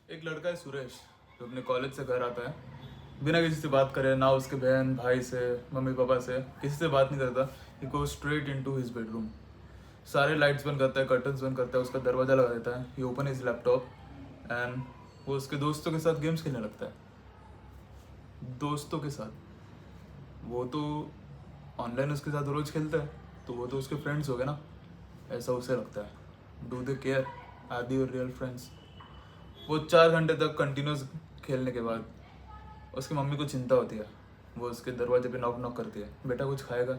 एक लड़का है सुरेश, जो अपने कॉलेज से घर आता है बिना किसी से बात करे, ना उसके बहन भाई से, मम्मी पापा से, किसी से बात नहीं करता। He go straight into his bedroom, सारे लाइट्स बंद करता है, कर्टन्स बंद करता है, उसका दरवाज़ा लगा देता है। ही ओपन हिज लैपटॉप एंड वो उसके दोस्तों के साथ गेम्स खेलने लगता है। दोस्तों के साथ वो तो ऑनलाइन उसके साथ रोज खेलता है, तो वो तो उसके फ्रेंड्स हो गए ना, ऐसा उसे लगता है। Do they care? Are they your real friends? वो 4 घंटे तक कंटिन्यूस खेलने के बाद उसकी मम्मी को चिंता होती है। वो उसके दरवाजे पे नॉक नॉक करती है, बेटा कुछ खाएगा?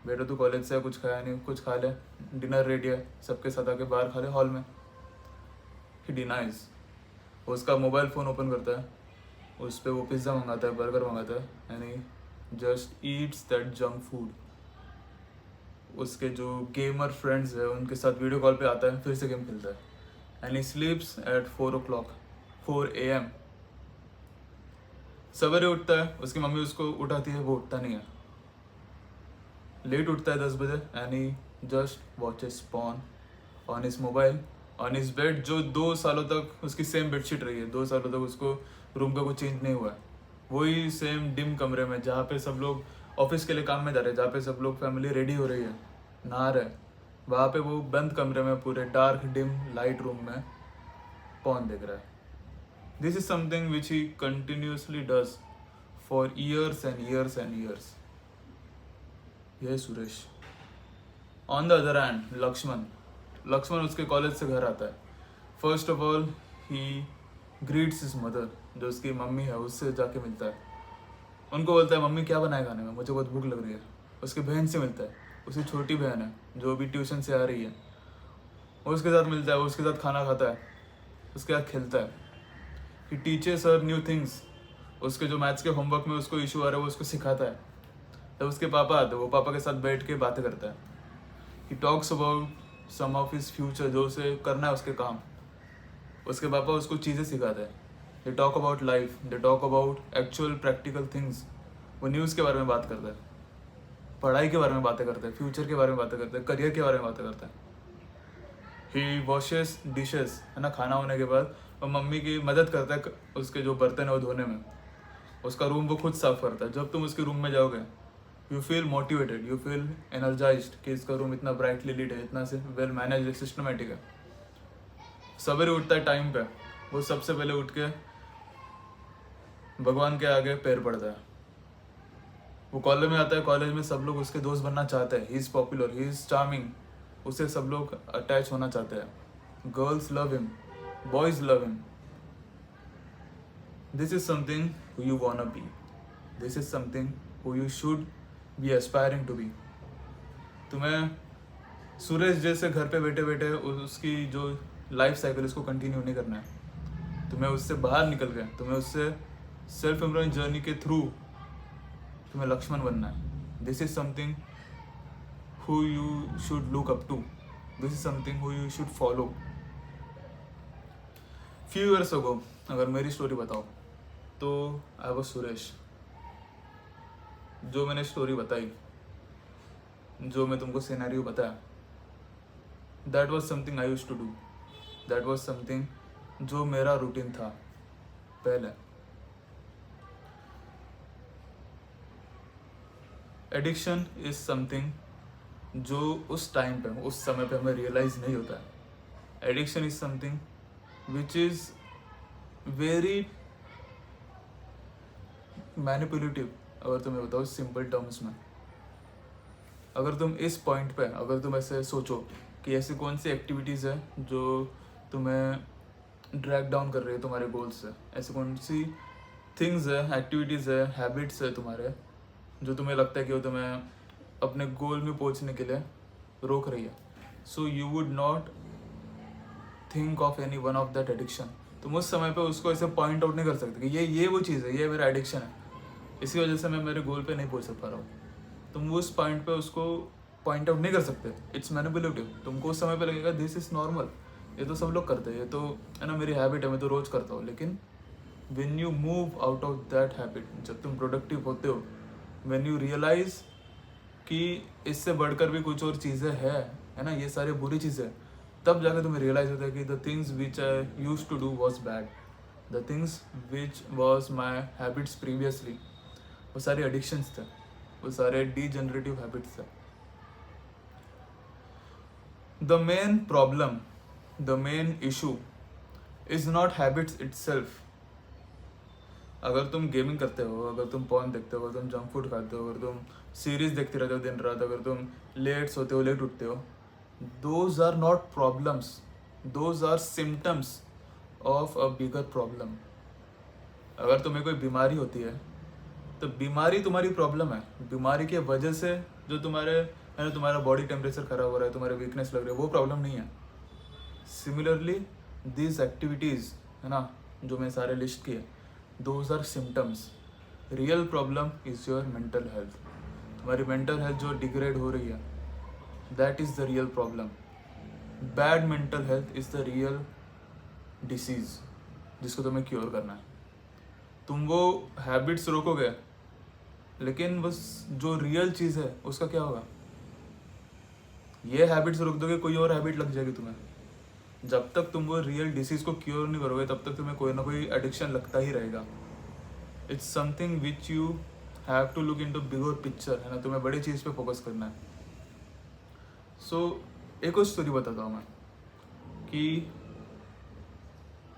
बेटा तू कॉलेज से है, कुछ खाया नहीं, कुछ खा ले, डिनर रेडी है, सबके साथ आके बाहर खा ले हॉल में। ही डिनाइज। वो उसका मोबाइल फ़ोन ओपन करता है, उस पर वो पिज़्ज़ा मंगाता है, बर्गर मंगाता है and he just Yeats that junk food. उसके जो गेमर फ्रेंड्स है उनके साथ वीडियो कॉल पे आता है, फिर से गेम खेलता है and he sleeps at 4 o'clock, 4 AM। सवेरे उठता है, उसकी मम्मी उसको उठाती है, वो उठता नहीं है। लेट उठता है 10 बजे and he just watches porn on his mobile on his bed, जो 2 सालों तक उसकी सेम बेडशीट रही है। 2 सालों तक उसको रूम का कुछ चेंज नहीं हुआ है। वही सेम डिम कमरे में जहाँ पे सब लोग ऑफिस के लिए काम में जा रहे हैं, जहाँ पे सब लोग फैमिली रेडी हो रही है, नहा रहे, वहाँ पे वो बंद कमरे में पूरे डार्क डिम लाइट रूम में पॉन देख रहा है। This is something which he continuously does for years and years and years. यह Suresh. On the other hand Lakshman उसके कॉलेज से घर आता है। First of all he greets his mother, जो उसकी मम्मी है उससे जाके मिलता है। उनको बोलता है, मम्मी क्या बनाए खाने में, मुझे बहुत भूख लग रही है। उसकी बहन से मिलता है, उसकी छोटी बहन है जो अभी ट्यूशन से आ रही है, वो उसके साथ मिलता है, वो उसके साथ खाना खाता है, उसके साथ खेलता है। He teaches her new things. उसके जो मैथ्स के होमवर्क में उसको इशू आ रहा है वो उसको सिखाता है। जब उसके पापा आते हैं, वो पापा के साथ बैठ के बातें करता है। He talks about some of his future, जो उसे करना है उसके काम। उसके पापा उसको चीज़ें सिखाते हैं। They talk about life, they talk about actual practical things. वो न्यूज़ के बारे में बात करता है, पढ़ाई के बारे में बातें करते हैं, फ्यूचर के बारे में बातें करते हैं, करियर के बारे में बातें करते हैं। ही वॉशेस डिशेस, है ना, खाना होने के बाद वो मम्मी की मदद करता है उसके जो बर्तन है वो धोने में। उसका रूम वो खुद साफ करता है। जब तुम उसके रूम में जाओगे, you feel motivated, you feel energised कि इसका रूम इतना ब्राइटली लीड है, इतना से वेल मैनेज है, सिस्टमेटिक है। सवेरे उठता है टाइम पे, वो सबसे पहले उठ के भगवान के आगे पैर पड़ता है। वो कॉलेज में आता है, कॉलेज में सब लोग उसके दोस्त बनना चाहते हैं। He is popular, he is charming, उससे सब लोग अटैच होना चाहते हैं। Girls love him, boys love him. This is something who you wanna be, this is something who you should be aspiring to be. तुम्हें सूरज जैसे घर पे बैठे बैठे उसकी जो लाइफ साइकिल इसको कंटिन्यू नहीं करना है। तुम्हें उससे बाहर निकल गए, तुम्हें उससे सेल्फ इम्प्रूवमेंट जर्नी के थ्रू तुम्हें लक्ष्मण बनना है। This is something who you should look up to, this is something who you should follow. Few years ago अगर मेरी स्टोरी बताओ तो आई वाज सुरेश। जो मैंने स्टोरी बताई, जो मैं तुमको सिनेरियो बताया, that was something I used to do, that was something जो मेरा रूटीन था पहले। एडिक्शन इज समथिंग जो उस टाइम पे, उस समय पे हमें रियलाइज नहीं होता है। Addiction is something which is very manipulative. अगर तुम्हें बताओ सिंपल टर्म्स में, अगर तुम इस पॉइंट पे, अगर तुम ऐसे सोचो कि ऐसी कौन सी एक्टिविटीज़ है जो तुम्हें ड्रैग डाउन कर रही है तुम्हारे गोल्स से, ऐसी कौन सी थिंग्स है, एक्टिविटीज़ है, हैबिट्स है तुम्हारे, जो तुम्हें लगता है कि वो तुम्हें अपने गोल में पहुंचने के लिए रोक रही है। So you would not think of any one of that addiction. तुम उस समय पे उसको ऐसे पॉइंट आउट नहीं कर सकते कि ये वो चीज़ है, ये मेरा एडिक्शन है, इसकी वजह से मैं मेरे गोल पे नहीं पहुंच पा रहा हूँ। तुम उस पॉइंट पे उसको पॉइंट आउट नहीं कर सकते। It's manipulative. तुमको उस समय पे लगेगा दिस इज नॉर्मल, ये तो सब लोग करते हैं, ये तो है ना मेरी हैबिट है, मैं तो रोज करता हूँ। लेकिन when you move out of that habit, जब तुम प्रोडक्टिव होते हो, व्हेन यू रियलाइज कि इससे बढ़कर भी कुछ और चीज़ें है ना, ये सारी बुरी चीज़ें, तब जाकर तुम्हें रियलाइज होता है कि the things which I use to do was bad. The things which was my habits previously, वो सारे एडिक्शंस थे, वो सारे डीजनरेटिव हैबिट्स थे. The main problem, the main issue is not habits itself. अगर तुम गेमिंग करते हो, अगर तुम पॉर्न देखते हो, अगर तुम जंक फूड खाते हो, अगर तुम सीरीज देखते रहते हो दिन रात, अगर तुम लेट सोते हो, लेट उठते हो, those are not problems, those are symptoms of a bigger problem. अगर तुम्हें कोई बीमारी होती है तो बीमारी तुम्हारी प्रॉब्लम है. बीमारी के वजह से जो तुम्हारे है ना, तुम्हारा बॉडी टेम्परेचर खराब हो रहा है, तुम्हारे वीकनेस लग रही है, वो प्रॉब्लम नहीं है. सिमिलरली दीज एक्टिविटीज़ है ना, जो मैं सारे लिस्ट किए, those are symptoms. Real problem is your mental health. तुम्हारी मेंटल हेल्थ जो डिग्रेड हो रही है, that is the real problem. Bad mental health is the real disease जिसको तुम्हें क्योर करना है. तुम वो हैबिट्स रोकोगे, लेकिन बस जो रियल चीज़ है उसका क्या होगा? ये हैबिट्स रोक दोगे, कोई और हैबिट लग जाएगी तुम्हें. जब तक तुम वो रियल डिसीज़ को क्योर नहीं करोगे, तब तक तुम्हें कोई ना कोई एडिक्शन लगता ही रहेगा. It's something which you have to look into bigger picture, है ना. तुम्हें बड़ी चीज़ पे फोकस करना है. सो एक और स्टोरी बताता हूँ मैं कि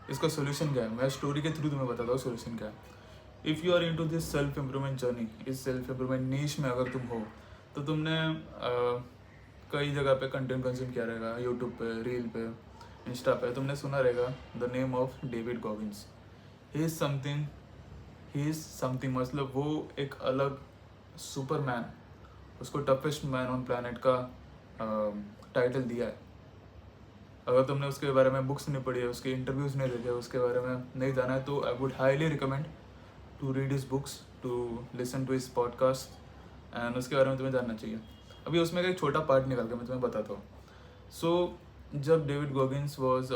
इसका सोल्यूशन क्या है. मैं स्टोरी के थ्रू तुम्हें बताता हूँ सोल्यूशन क्या है. If you are into this self improvement journey, इस सेल्फ इम्प्रूवमेंट नीश में अगर तुम हो, तो तुमने कई जगह पे कंटेंट कंज्यूम किया रहेगा, यूट्यूब पे, रील पे, इंस्टा पे. तुमने सुना रहेगा the name of David Goggins. He is something, मतलब वो एक अलग सुपरमैन, उसको टफेस्ट मैन ऑन प्लैनेट का टाइटल दिया है. अगर तुमने उसके बारे में बुक्स नहीं पढ़ी है, उसके इंटरव्यूज़ नहीं देखे, उसके बारे में नहीं जाना है, तो I would highly recommend to read his books, to listen to his podcast, and उसके बारे में तुम्हें जानना चाहिए. अभी उसमें का एक छोटा पार्ट निकाल के मैं तुम्हें बताता हूँ. सो जब David Goggins was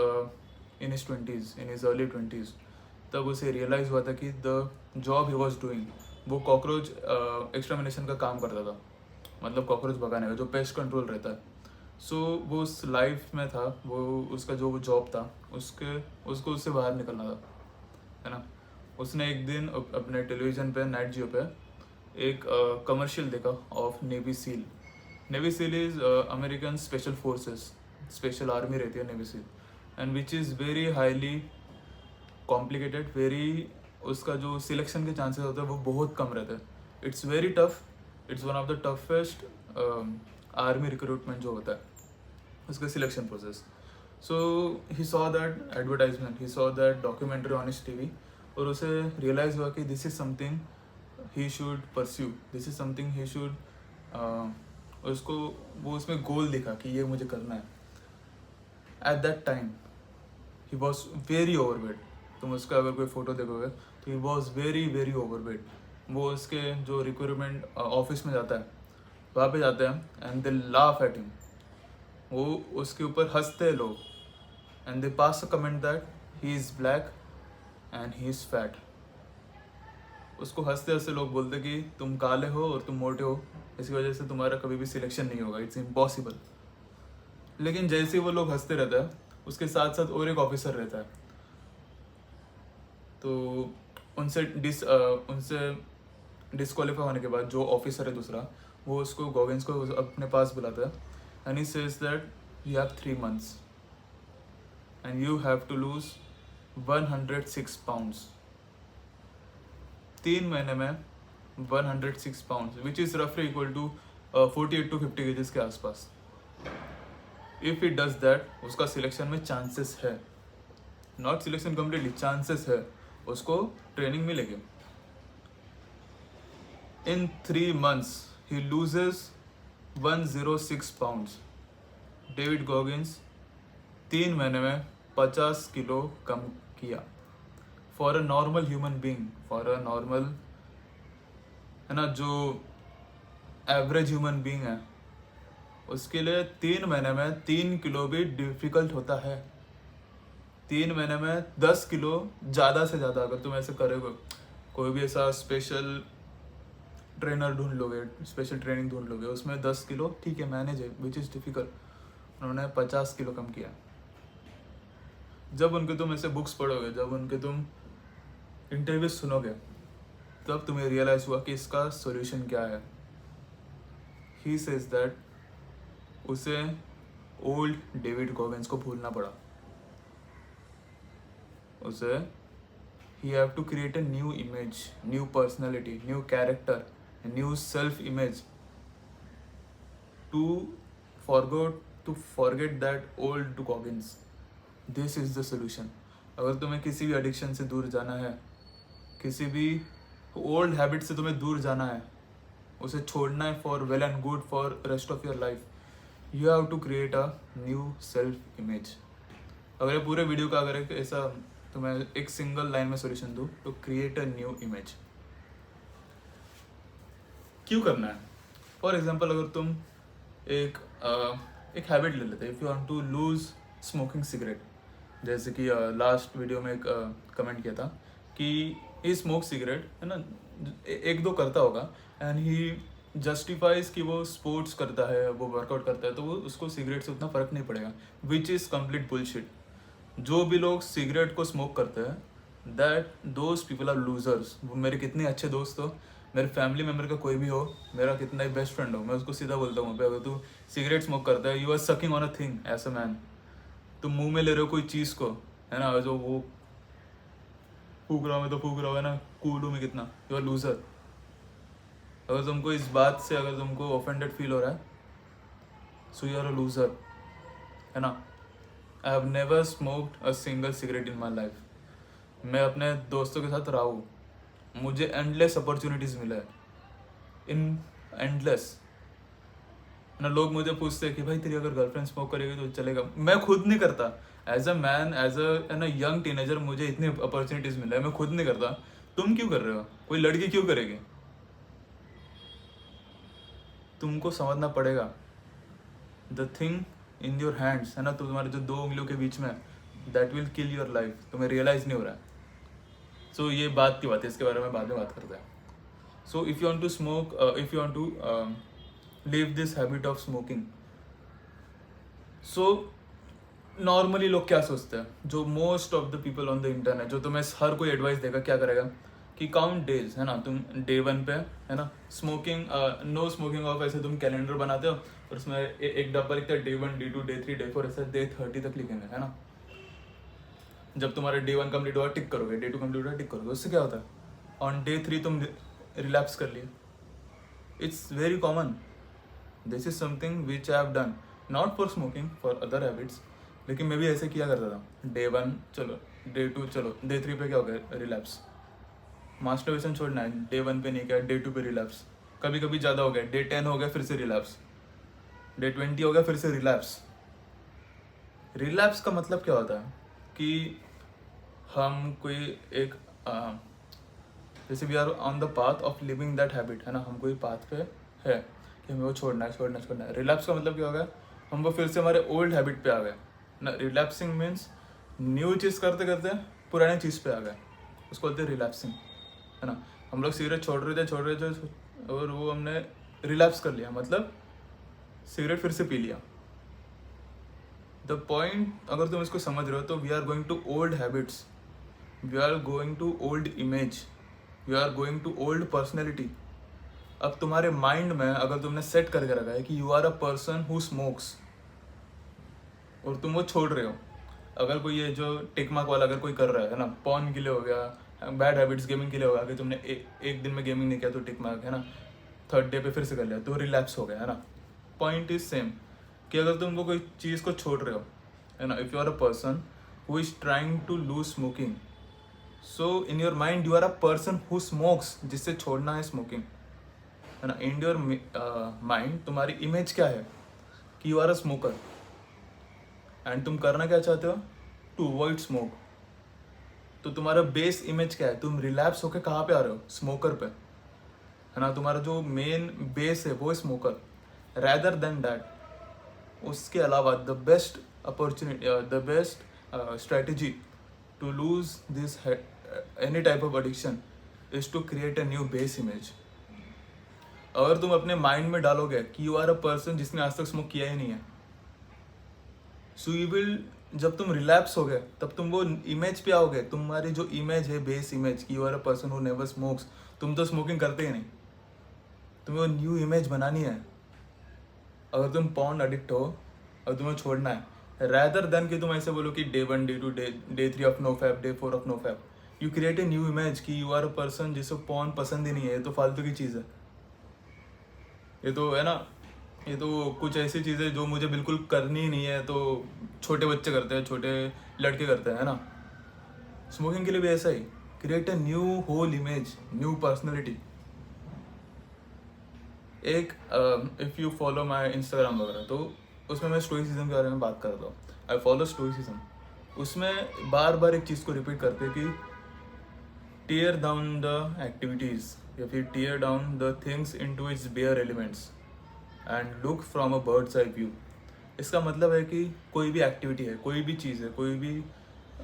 in his 20s, in his early 20s, तब उसे रियलाइज़ हुआ था कि the job he was doing, वो कॉकरोच एक्सटर्मिनेशन का काम करता था, मतलब कॉकरोच भगाने का, जो पेस्ट कंट्रोल रहता है. सो वो उस लाइफ में था, वो उसका जो वो जॉब था, उसको उससे बाहर निकलना था, है ना. उसने एक दिन अपने टेलीविज़न पे, नाइट जियो पे, एक कमर्शियल देखा of navy seal. Navy seal is American special forces, special army रहती है navy seal, and which is very highly complicated, very, उसका जो सिलेक्शन के चांसेस होते हैं वो बहुत कम रहते हैं. It's very tough, it's one of the toughest army recruitment जो होता है, उसका selection process. So he saw that advertisement, he saw that documentary on his TV, और उसे रियलाइज़ हुआ कि this is something he should pursue, this is something he should, उसको वो उसमें गोल दिखा कि ये मुझे करना है. At that time he was very overweight. तुम उसका अगर कोई फ़ोटो देखोगे तो he was very very overweight. वो उसके जो रिक्रूटमेंट ऑफिस में जाता है, वहाँ पे जाते हैं, and they laugh at him. वो उसके ऊपर हंसते हैं लोग, and they pass a comment that he is black and he is fat. उसको हंसते हंसते लोग बोलते कि तुम काले हो और तुम मोटे हो, इसकी वजह से तुम्हारा कभी भी सिलेक्शन नहीं होगा, इट्स इम्पॉसिबल. लेकिन जैसे ही वो लोग हंसते रहते हैं, उसके साथ साथ और एक ऑफिसर रहता है, तो उनसे डिस्क्वालीफाई होने के बाद जो ऑफिसर है दूसरा, वो उसको गॉगिन्स को अपने पास बुलाता है, and he says that you have 3 months and you have to lose 106 pounds. 3 महीने में 106 pounds, विच इज़ रफली इक्वल टू 48 to 50 kgs के आसपास. इफ़ इट डज दैट, उसका सिलेक्शन में चांसेस है, नॉट सिलेक्शन कम्प्लीटली, चांसेस है, उसको ट्रेनिंग मिलेगी. In 3 months he loses 106 pounds. David Goggins 3 महीने में 50 किलो कम किया. For a normal human being, for a normal, है ना, जो एवरेज ह्यूमन बींग है, उसके लिए 3 महीने में 3 किलो भी डिफिकल्ट होता है. 3 महीने में 10 किलो ज़्यादा से ज़्यादा, अगर तुम ऐसे करोगे, कोई भी ऐसा स्पेशल ट्रेनर ढूंढ लोगे, स्पेशल ट्रेनिंग ढूंढ लोगे, उसमें 10 किलो ठीक है मैनेज है, विच इज़ डिफिकल्ट. उन्होंने 50 किलो कम किया. जब उनके तुम ऐसे बुक्स पढ़ोगे, जब उनके तुम इंटरव्यू सुनोगे तब तुम्हें रियलाइज हुआ कि इसका सॉल्यूशन क्या है. ही सेज दैट उसे ओल्ड डेविड गॉगिंस को भूलना पड़ा. उसे he have to create a new image, new personality, new character, a new self image to forget that old Goggins. This is the solution. अगर तुम्हें किसी भी एडिक्शन से दूर जाना है, किसी भी ओल्ड हैबिट से तुम्हें दूर जाना है, उसे छोड़ना है for well and good for rest of your life, you have to create a new self image. अगर ये पूरे वीडियो का अगर एक ऐसा तो मैं एक सिंगल लाइन में सॉल्यूशन दूँ तो क्रिएट अ न्यू इमेज. क्यों करना है? फॉर एग्जांपल अगर तुम एक हैबिट ले लेते, if you want to lose smoking cigarette, जैसे कि लास्ट वीडियो में एक कमेंट किया था कि ही स्मोक सिगरेट है ना, एक दो करता होगा एंड ही जस्टिफाइज कि वो स्पोर्ट्स करता है, वो वर्कआउट करता है, तो वो उसको सिगरेट से उतना फ़र्क नहीं पड़ेगा, विच इज़ कम्प्लीट बुलशिट. जो भी लोग सिगरेट को स्मोक करते हैं that those people are losers. वो मेरे कितने अच्छे दोस्त हो, मेरे फैमिली मेम्बर का कोई भी हो, मेरा कितना ही बेस्ट फ्रेंड हो, मैं उसको सीधा बोलता हूँ अगर तू सिगरेट स्मोक करता है, you are sucking on a thing as a man. तुम मुंह में ले रहे हो कोई चीज़ को, है ना, जो वो फूक रहा हूँ मैं तो फूक रहा हूँ, है ना, कूल हूँ मैं कितना, यू आर लूजर. अगर तुमको इस बात से अगर तुमको ऑफेंडेड फील हो रहा है, so you are a loser, है ना. I have never smoked a single cigarette in my life. मैं अपने दोस्तों के साथ रहा हूँ, मुझे एंडलेस अपॉर्चुनिटीज़ मिला है, इन एंडलेस, है ना. लोग मुझे पूछते हैं कि भाई तेरी अगर गर्लफ्रेंड स्मोक करेगी तो चलेगा. मैं खुद नहीं करता. As a man, as a है ना यंग टीनेजर, मुझे इतनी अपॉर्चुनिटीज़ मिला है, मैं खुद नहीं करता. तुम क्यों कर रहे हो? कोई लड़की क्यों करेगी? तुमको समझना पड़ेगा the thing in your hands, है ना, तो तुम्हारे जो 2 उंगलियों के बीच में, that will kill your life. तुम्हें रियलाइज नहीं हो रहा है. सो ये बात की बात है, इसके बारे में बाद में बात करते हैं. So if you want to smoke, if you want to live this habit of smoking, so normally लोग क्या सोचते हैं, जो most of the people on the internet, जो तुम्हें हर कोई एडवाइस देगा, क्या करेगा कि काउंट डेज, है ना, तुम डे 1 पे, है ना, स्मोकिंग, नो स्मोकिंग ऑफ, ऐसे तुम कैलेंडर बनाते हो और उसमें एक डब्बा लिखता है डे 1, डे 2, डे 3, डे 4, ऐसे डे 30 तक लिखेंगे, है ना. जब तुम्हारा डे 1 कंप्लीट हुआ टिक करोगे, डे 2 कंप्लीट हुआ टिक करोगे. उससे क्या होता है, ऑन डे 3 तुम रिलैप्स कर लिए. It's very common. This is something which I have done, not for smoking, for other habits. लेकिन मैं भी ऐसे किया करता था. डे 1 चलो, डे 2 चलो, डे 3 पे क्या हो गया, रिलैप्स. मास्टरबेशन छोड़ना है, डे 1 पे नहीं किया, डे 2 पे रिलैप्स. कभी कभी ज़्यादा हो गया, डे 10 हो गया फिर से रिलैप्स, डे 20 हो गया फिर से रिलैप्स. रिलैप्स का मतलब क्या होता है कि हम कोई एक जैसे we are on the path of living that habit, है ना, हम कोई पाथ पे है कि हमें वो छोड़ना है, छोड़ना है, छोड़ना है. रिलैप्स का मतलब क्या हो गया, हम वो फिर से हमारे ओल्ड हैबिट पे आ गए ना. रिलैप्सिंग मीन्स न्यू चीज़ करते करते पुरानी चीज़ पे आ गए, उसको बोलते हैं रिलैप्सिंग, है ना. हम लोग सिगरेट छोड़ रहे थे और वो हमने रिलैप्स कर लिया, मतलब सिगरेट फिर से पी लिया. द पॉइंट, अगर तुम इसको समझ रहे हो, तो we are going to old habits, we are going to old image, we are going to old personality. अब तुम्हारे माइंड में अगर तुमने सेट करके रखा है कि you are a person who smokes और तुम वो छोड़ रहे हो, अगर कोई ये जो टिक मार्क वाला अगर कोई कर रहा है ना, पॉर्न के लिए हो गया, बैड हैबिट्स गेमिंग के लिए होगा कि तुमने एक दिन में गेमिंग नहीं किया तो टिक मार्क, है ना, 3rd डे पे फिर से कर लिया तो रिलैप्स हो गया, है ना. पॉइंट इज सेम कि अगर तुम कोई चीज़ को छोड़ रहे हो, है ना, if you are a person who is trying to lose smoking, so in your mind you are a person who smokes, जिससे छोड़ना है स्मोकिंग, है ना. इन योर माइंड तुम्हारी इमेज क्या है कि you are a smoker and तुम करना क्या चाहते हो, टू अवॉइड स्मोक. तो तुम्हारा बेस इमेज क्या है, तुम रिलैप्स होकर कहाँ पे आ रहे हो, स्मोकर पे, है ना. तुम्हारा जो मेन बेस है वो स्मोकर. रैदर देन दैट, उसके अलावा the best opportunity, the best strategy to lose this any type of addiction is to create a new base image. अगर तुम अपने माइंड में डालोगे कि यू आर अ पर्सन जिसने आज तक स्मोक किया ही नहीं है, सो यू विल जब तुम रिलैप्स हो गए तब तुम वो इमेज पे आओगे। तुम्हारी जो इमेज है, बेस इमेज कि you are a person who never smokes, तुम तो स्मोकिंग करते ही नहीं, तुम्हें वो न्यू इमेज बनानी है। अगर तुम पॉर्न एडिक्ट हो और तुम्हें छोड़ना है, रैदर देन कि तुम ऐसे बोलो कि day 1 day 2 day 3 of no fap, day 4 of no fap, you create a new image कि यू आर अ पर्सन जिसे पॉर्न पसंद ही नहीं है। ये तो फालतू की चीज़ है, ये तो है ना, ये तो कुछ ऐसी चीज़ें जो मुझे बिल्कुल करनी ही नहीं है, तो छोटे बच्चे करते हैं, छोटे लड़के करते हैं, है ना। स्मोकिंग के लिए भी ऐसा ही, create a new whole image, new personality. एक if you follow my Instagram वगैरह, तो उसमें मैं स्टोइसिज्म के बारे में बात करता हूँ। I follow stoicism. उसमें बार बार एक चीज़ को रिपीट करते हैं कि टीयर डाउन द एक्टिविटीज़, या फिर tear down the things into its bare elements and look from a bird's eye view. इसका मतलब है कि कोई भी एक्टिविटी है, कोई भी चीज़ है, कोई भी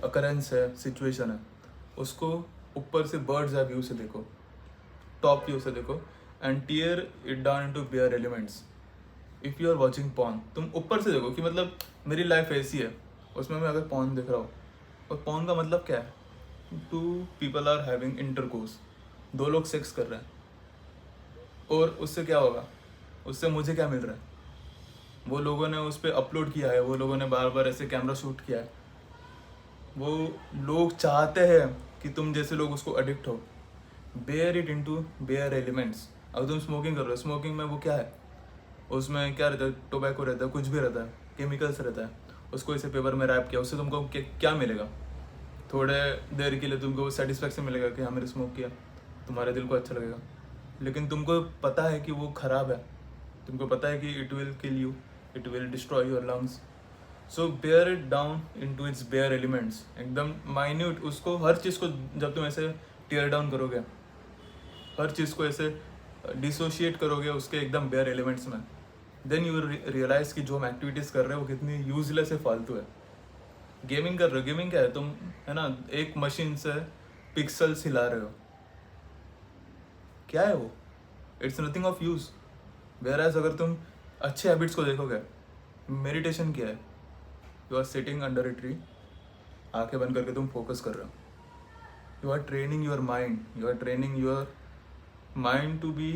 अकरेंस है, सिचुएशन है, उसको ऊपर से बर्ड्स आई व्यू से देखो, टॉप व्यू से देखो, and tear it down into bare elements. If you are watching porn, तुम ऊपर से देखो कि मतलब मेरी लाइफ ऐसी है, उसमें मैं अगर पॉर्न देख रहा हूँ, और पॉर्न का मतलब क्या है, two people are having intercourse, दो लोग सेक्स कर रहे हैं, और उससे क्या होगा, उससे मुझे क्या मिल रहा है, वो लोगों ने उस पर अपलोड किया है, वो लोगों ने बार बार ऐसे कैमरा शूट किया है, वो लोग चाहते हैं कि तुम जैसे लोग उसको एडिक्ट हो। Bare it into bare elements. अगर तुम स्मोकिंग कर रहे हो, स्मोकिंग में वो क्या है, उसमें क्या रहता है, टोबैको रहता है, कुछ भी रहता है, केमिकल्स रहता है, उसको इसे पेपर में रैप किया, उससे तुमको क्या मिलेगा, थोड़े देर के लिए तुमको सेटिस्फेक्शन मिलेगा कि हाँ मैंने स्मोक किया, तुम्हारे दिल को अच्छा लगेगा, लेकिन तुमको पता है कि वो ख़राब है, तुमको पता है कि it will kill you, it will destroy your lungs. So bare it down into its bare elements, एकदम माइन्यूट, उसको हर चीज़ को जब तुम ऐसे टीयर डाउन करोगे, हर चीज़ को ऐसे डिसोशिएट करोगे उसके एकदम बेयर एलिमेंट्स में, देन यू रियलाइज़ कि जो हम एक्टिविटीज़ कर रहे हो वो कितनी यूजलेस है, फालतू है। गेमिंग कर रहे हो, गेमिंग क्या है, तुम है ना एक मशीन से पिक्सल्स हिला रहे हो, क्या है वो, it's nothing of use. Whereas अगर तुम अच्छे हैबिट्स को देखोगे, मेडिटेशन क्या है, you are sitting under a tree, आंखें बंद करके तुम फोकस कर रहे हो, you are training your mind, you are training your mind to be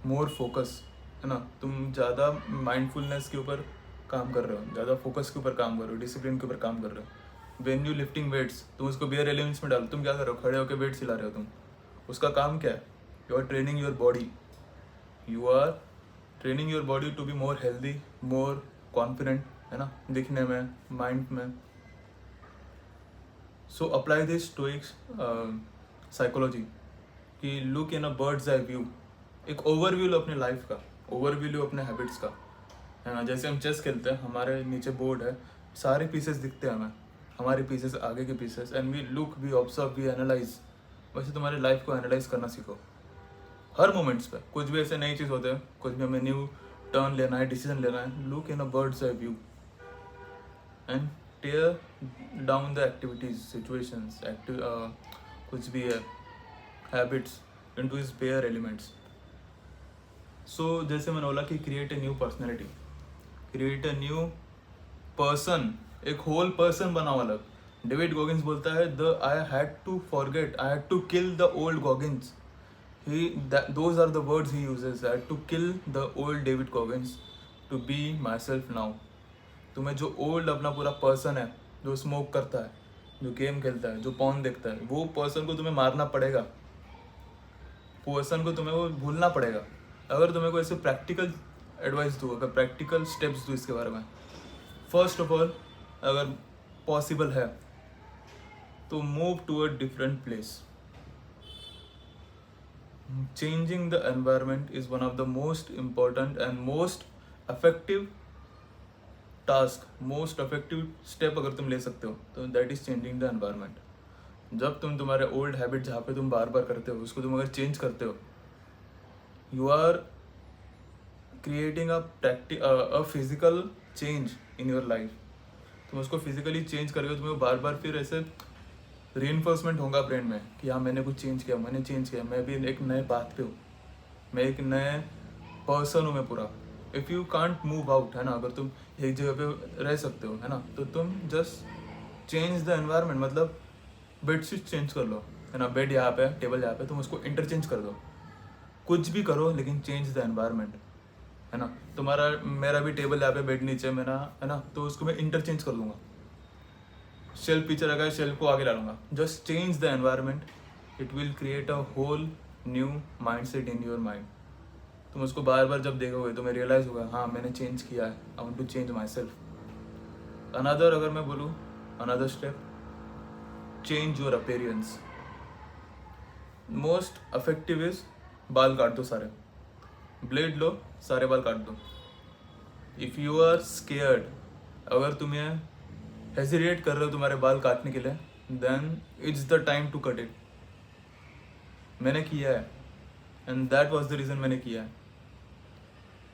more focus, है ना। तुम ज़्यादा माइंडफुलनेस के ऊपर काम कर रहे हो, ज़्यादा फोकस के ऊपर काम कर रहे हो, डिसिप्लिन के ऊपर काम कर रहे हो। वेन यू लिफ्टिंग वेट्स, तुम उसको बेयर एलिमेंट्स में डालो, तुम क्या कर रहे हो, खड़े होकर वेट्स हिला रहे हो, तुम उसका काम क्या है, you are training your body, you are training your body to be more healthy, more confident, है ना, दिखने में, माइंड में। So apply this stoics psychology कि look in a bird's eye view, एक ओवरव्यू लो अपने लाइफ का, ओवरव्यू लो अपने हैबिट्स का, है ना। जैसे हम चेस खेलते हैं, हमारे नीचे बोर्ड है, सारे पीसेस दिखते हैं हमें, हमारे पीसेस, आगे के pieces, and we look, we observe, we analyse. वैसे तुम्हारी लाइफ को एनालाइज करना सीखो हर मोमेंट्स पे, कुछ भी ऐसे नई चीज़ होते हैं, कुछ भी हमें न्यू टर्न लेना है, डिसीजन लेना है, look in a bird's eye view and tear down the activities, situations, कुछ भी है, habits into is bare elements. So जैसे मैंने बोला कि create a new personality, create a new person, एक होल पर्सन बनाओ अलग। डेविड गॉगिंस बोलता है, the I had to forget, I had to kill the old Goggins, those are the words he uses, I had to kill the old David Goggins to be myself now। तुम्हें जो old अपना पूरा person है, जो smoke करता है, जो game खेलता है, जो पॉर्न देखता है, वो पर्सन को तुम्हें मारना पड़ेगा, पर्सन को तुम्हें वो भूलना पड़ेगा। अगर तुम्हें कोई ऐसे प्रैक्टिकल एडवाइस दूँ, अगर प्रैक्टिकल स्टेप्स दूँ इसके बारे में, फर्स्ट ऑफ ऑल अगर पॉसिबल है तो move to a different place. Changing the environment is one of the most important and most effective task, most effective step अगर तुम ले सकते हो तो that is changing the environment। जब तुम तुम्हारे old habit जहाँ पे तुम बार बार करते हो उसको तुम अगर change करते हो, you are creating a physical change in your life। तुम उसको physically change करके तुम्हें बार बार फिर ऐसे रीइंफोर्समेंट होगा ब्रेन में कि हाँ मैंने कुछ चेंज किया, मैंने चेंज किया, मैं भी एक नए पाथ पे हूँ, मैं एक नए पर्सन हूँ मैं पूरा। If you can't move out, है ना, अगर तुम एक जगह पे रह सकते हो, है ना, तो तुम जस्ट चेंज द एनवायरनमेंट, मतलब बेडशीट चेंज कर लो, है ना, बेड यहाँ पे है, टेबल यहाँ पे, तुम उसको इंटरचेंज कर दो, कुछ भी करो लेकिन चेंज द एनवायरनमेंट, है ना। तुम्हारा मेरा भी टेबल यहाँ पे, बेड नीचे मेरा, है ना, तो उसको मैं इंटरचेंज कर दूंगा, शेल्फ पीछे रखा है, शेल्फ को आगे डालूंगा, just change the environment, it will create a whole new mindset in your mind. तुम उसको बार बार जब देखोगे तुम्हें रियलाइज होगा, हाँ मैंने चेंज किया है, I want to change myself. Another, अगर मैं बोलूँ another step, change your appearance. Most effective is बाल काट दो सारे, ब्लेड लो, सारे बाल काट दो। इफ़ यू आर स्केयर्ड, अगर तुम्हें हेजिटेट कर रहे हो तुम्हारे बाल काटने के लिए, then it's the time to cut it. मैंने किया है and that was the reason मैंने किया है।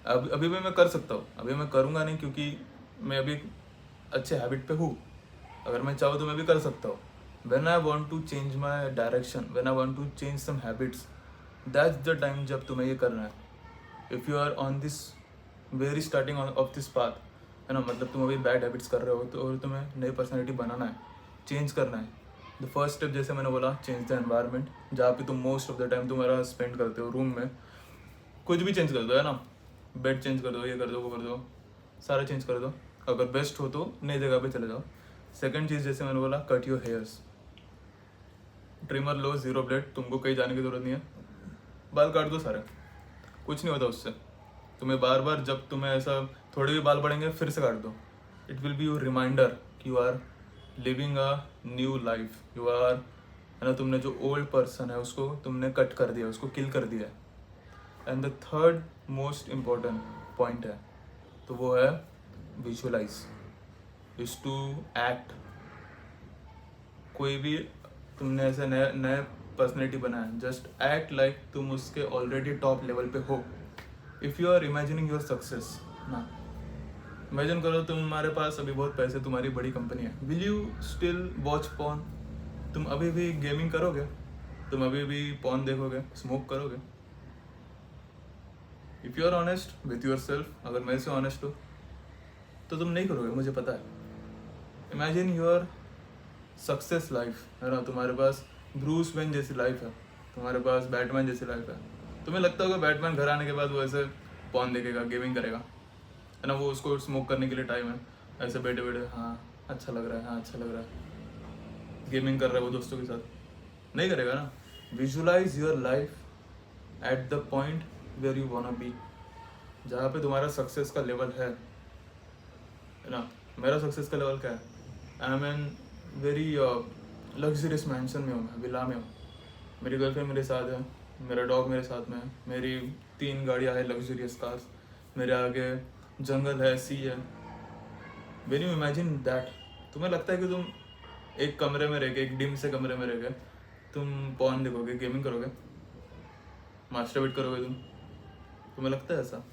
अभी भी मैं कर सकता हूँ, अभी मैं करूँगा नहीं क्योंकि मैं अभी अच्छे हैबिट पे हूँ। अगर मैं चाहूँ तो मैं भी कर सकता हूँ। When I want to change my direction, when I want to change some habits, that's the time जब तुम्हें ये करना है। If you are on this very starting of this path, है ना, मतलब तुम अभी बैड हैबिट्स कर रहे हो तो और तुम्हें नई पर्सनैलिटी बनाना है, चेंज करना है। द फर्स्ट स्टेप, जैसे मैंने बोला, चेंज द एनवायरनमेंट, जहाँ पे तुम मोस्ट ऑफ द टाइम तुम्हारा स्पेंड करते हो रूम में। कुछ भी चेंज कर दो, है ना, बेड चेंज कर दो, ये कर दो, वो कर दो, सारा चेंज कर दो। अगर बेस्ट हो तो नई जगह पे चले जाओ। सेकंड चीज़, जैसे मैंने बोला, cut your hairs, trimmer low, zero blade, तुमको कहीं जाने की जरूरत नहीं है, बाल काट दो सारे, कुछ नहीं होता उससे। तुम्हें बार बार जब तुम्हें ऐसा थोड़े भी बाल पड़ेंगे फिर से काट दो, it will be your reminder कि you are living a new life, you are, है ना, तुमने जो ओल्ड पर्सन है उसको तुमने कट कर दिया, उसको किल कर दिया है। And the third most important point है, तो वो है विजुअलाइज, इज टू एक्ट। कोई भी तुमने ऐसे नए नए पर्सनैलिटी बनाया, जस्ट एक्ट लाइक तुम उसके ऑलरेडी टॉप लेवल पे हो। If you are imagining your success ना, इमेजिन करो तुम्हारे पास अभी बहुत पैसे, तुम्हारी बड़ी कंपनी है, will you still watch porn? तुम अभी भी गेमिंग करोगे? तुम अभी भी पॉर्न देखोगे, स्मोक करोगे? If you are honest with yourself, अगर मेरे से ऑनेस्ट हो तो तुम नहीं करोगे, मुझे पता है। इमेजिन योर सक्सेस लाइफ, है ना, तुम्हारे पास ब्रूस वेन जैसी लाइफ है, तुम्हारे पास बैटमैन जैसी लाइफ है। तुम्हें लगता होगा बैटमैन घर आने के बाद वो ऐसे पॉर्न देखेगा, गेमिंग करेगा, है ना, वो उसको स्मोक करने के लिए टाइम है, ऐसे बैठे बैठे, हाँ अच्छा लग रहा है, हाँ अच्छा लग रहा है, गेमिंग कर रहा है वो दोस्तों के साथ, नहीं करेगा ना। Visualise your life at the point where you wanna be, जहाँ पे तुम्हारा सक्सेस का लेवल है ना। मेरा सक्सेस का लेवल क्या है? I am an very luxurious mansion में हूँ, मैं विला में हूँ, मेरी गर्लफ्रेंड मेरे साथ है, मेरा डॉग मेरे साथ में है, मेरी 3 गाड़ियाँ हैं लग्जरियस कार्स, मेरे आगे जंगल है, सी है। वेन यू इमेजिन दैट, तुम्हें लगता है कि तुम एक कमरे में रह के, एक डिम से कमरे में रह के तुम पॉर्न देखोगे, गेमिंग करोगे, मास्टरबेट करोगे, तुम्हें लगता है ऐसा?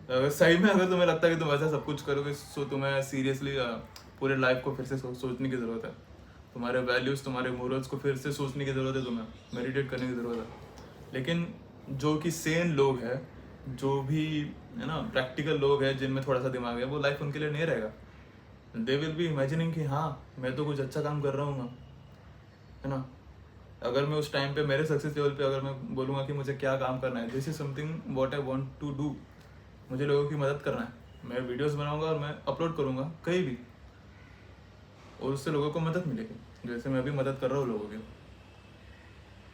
अगर सही में अगर तुम्हें लगता है कि तुम ऐसा सब कुछ करोगे, सो तुम्हें सीरियसली पूरे लाइफ को फिर से सोचने की ज़रूरत है, तुम्हारे वैल्यूज़, तुम्हारे मोरल्स को फिर से सोचने की ज़रूरत है, तुम्हें मेडिटेट करने की ज़रूरत है। लेकिन जो कि सेन लोग हैं, जो भी, है ना, प्रैक्टिकल लोग हैं, जिनमें थोड़ा सा दिमाग है, वो लाइफ उनके लिए नहीं रहेगा। दे विल बी इमेजिनिंग कि हाँ मैं तो कुछ अच्छा काम कर रहा हूँ, है ना। अगर मैं उस टाइम पे मेरे सक्सेस लेवल पे अगर मैं बोलूँगा कि मुझे क्या काम करना है, this is something what I want to do, मुझे लोगों की मदद करना है, मैं वीडियोस बनाऊंगा और मैं अपलोड करूंगा कहीं भी, और उससे लोगों को मदद मिलेगी, जैसे मैं अभी मदद कर रहा हूँ लोगों की।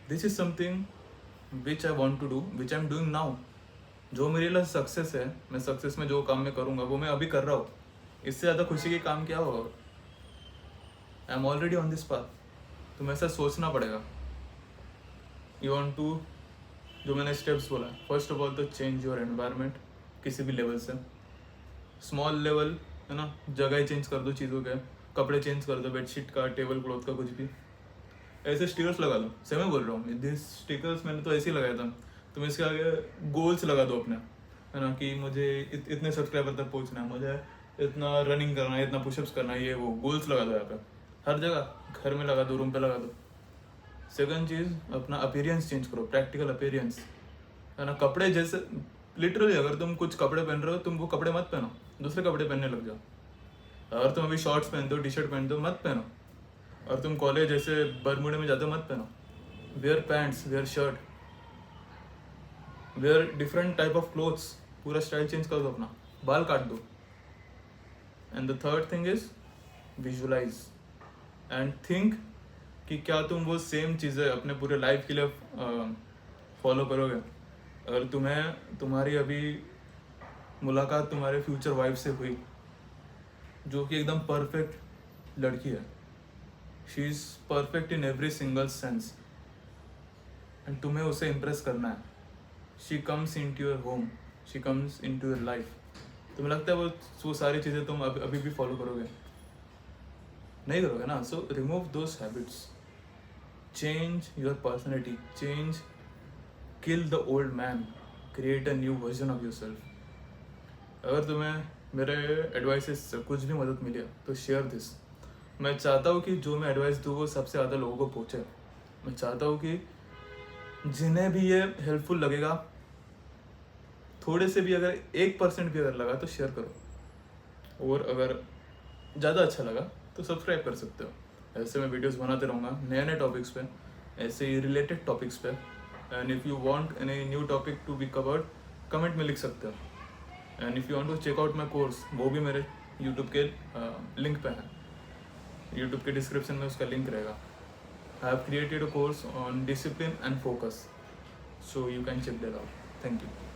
This is something which I want to do, which I am doing now. जो मेरे लिए सक्सेस है, मैं सक्सेस में जो काम मैं करूँगा वो मैं अभी कर रहा हूँ। इससे ज़्यादा खुशी के काम क्या होगा? I am already on this path. तुम्हें ऐसा सोचना पड़ेगा। यू वॉन्ट टू, जो मैंने स्टेप्स बोला, फर्स्ट ऑफ ऑल तो चेंज योर एनवायरनमेंट, किसी भी लेवल से, स्मॉल लेवल, है ना, जगह ही चेंज कर दो चीज़ों के, कपड़े चेंज कर दो, बेडशीट का, टेबल क्लॉथ का, कुछ भी। ऐसे स्टिकर्स लगा दो, सही मैं बोल रहा हूँ, दिस स्टिकर्स मैंने तो ऐसे ही लगाया था। तुम इसके आगे गोल्स लगा दो अपने, है ना, कि मुझे इतने सब्सक्राइबर तक पहुँचना है, मुझे इतना रनिंग करना है, इतना पुशअप्स करना है, ये वो गोल्स लगा दो यहाँ पे, हर जगह, घर में लगा दो, रूम पे लगा दो। सेकंड चीज़, अपना अपीयरेंस चेंज करो, प्रैक्टिकल अपीयरेंस, है ना। कपड़े जैसे लिटरली, अगर तुम कुछ कपड़े पहन रहे हो, तुम वो कपड़े मत पहनो, दूसरे कपड़े पहनने लग जाओ। अगर तुम अभी शॉर्ट्स पहनते हो, टी शर्ट पहनते हो, मत पहनो। और तुम कॉलेज ऐसे बरमूडे में जाते हो, मत पहनो। Wear pants, wear shirt, wear different type of clothes. पूरा स्टाइल चेंज कर दो अपना, बाल काट दो। And the third thing is visualise and think कि क्या तुम वो सेम चीज़ें अपने पूरे लाइफ के लिए फॉलो करोगे। अगर तुम्हारी अभी मुलाकात तुम्हारे फ्यूचर वाइफ से हुई, जो कि एकदम परफेक्ट लड़की है, she is perfect in every single sense, and तुम्हें उसे इम्प्रेस करना है। She comes into your home, she comes into your life. तुम्हें लगता है वो सारी चीज़ें तुम अभी भी फॉलो करोगे? नहीं करोगे ना। So remove those habits, change your personality, change, kill the old man, create a new version of your self. अगर तुम्हें मेरे एडवाइसेस से कुछ भी मदद मिली है तो शेयर दिस। मैं चाहता हूँ कि जो मैं एडवाइस दूँ वो सबसे ज़्यादा लोगों को पहुँचे। मैं चाहता हूँ कि जिन्हें भी ये हेल्पफुल लगेगा, थोड़े से भी, अगर 1% भी अगर लगा तो शेयर करो। और अगर ज़्यादा अच्छा लगा तो सब्सक्राइब कर सकते हो। ऐसे मैं वीडियोस बनाते रहूँगा नए नए टॉपिक्स पे, ऐसे ही रिलेटेड टॉपिक्स पे। And if you want any new topic to be covered, comment में लिख सकते हो। And if you want to check out my course, वो भी मेरे यूट्यूब के लिंक पे है। यूट्यूब के डिस्क्रिप्शन में उसका लिंक रहेगा। I have created a course on discipline and focus, so you can check that out. Thank you.